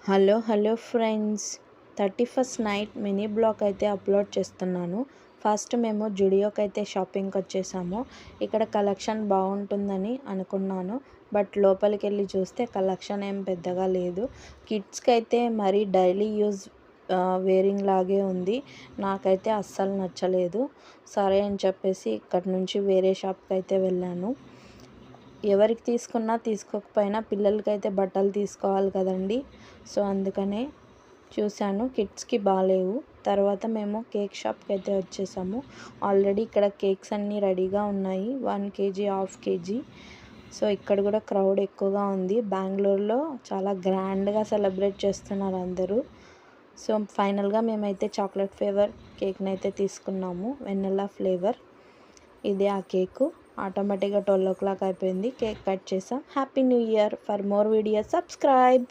Hello friends, 31st night mini blog అయితే upload చేస్తున్నాను. First మేము జుడియోకి అయితే షాపింగ్కి వచ్చేసాము. ఇక్కడ కలెక్షన్ బాగుంటుందని అనుకున్నాను, బట్ లోపలికి వెళ్ళి చూస్తే కలెక్షన్ ఏం పెద్దగా లేదు. కిడ్స్కి అయితే మరీ డైలీ యూజ్ వేరింగ్ లాగే ఉంది. నాకైతే అస్సలు నచ్చలేదు. సరే అని చెప్పేసి ఇక్కడ నుంచి వేరే షాప్కి అయితే వెళ్ళాను. ఎవరికి తీసుకున్నా తీసుకోకపోయినా పిల్లలకైతే బట్టలు తీసుకోవాలి కదండి. సో అందుకనే చూశాను, కిడ్స్కి బాగాలేవు. తర్వాత మేము కేక్ షాప్కి అయితే వచ్చేసాము. ఆల్రెడీ ఇక్కడ కేక్స్ అన్నీ రెడీగా ఉన్నాయి, 1 kg, హాఫ్ kg. సో ఇక్కడ కూడా క్రౌడ్ ఎక్కువగా ఉంది. బెంగళూరులో చాలా గ్రాండ్గా సెలబ్రేట్ చేస్తున్నారు అందరూ. సో ఫైనల్గా మేమైతే చాక్లెట్ ఫ్లేవర్ కేక్ని అయితే తీసుకున్నాము, వెనిల్లా ఫ్లేవర్. ఇదే ఆ కేకు. ఆటోమేటిక్గా 12 o'clock అయిపోయింది. కేక్ కట్ చేసాం. Happy new year. For more videos subscribe.